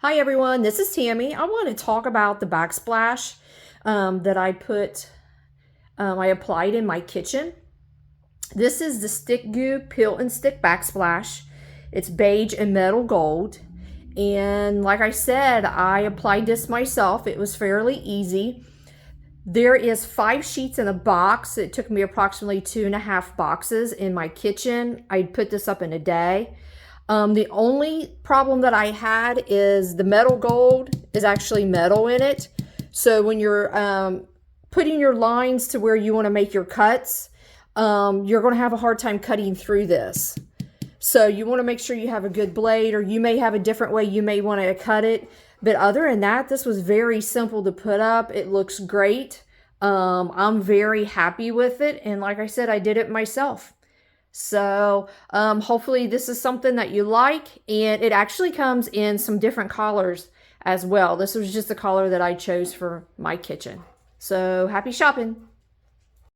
Hi everyone, this is Tammy. I want to talk about the backsplash that I applied in my kitchen. This is the Stickgoo Peel and Stick Backsplash. It's beige and metal gold. And like I said, I applied this myself. It was fairly easy. There is 5 sheets in a box. It took me approximately 2.5 boxes in my kitchen. I put this up in a day. The only problem that I had is the metal gold is actually metal in it. So when you're putting your lines to where you want to make your cuts, you're going to have a hard time cutting through this. So you want to make sure you have a good blade, or you may have a different way you may want to cut it. But other than that, this was very simple to put up. It looks great. I'm very happy with it. And like I said, I did it myself. So hopefully this is something that you like, and it actually comes in some different colors as well. This was just the color that I chose for my kitchen. So happy shopping.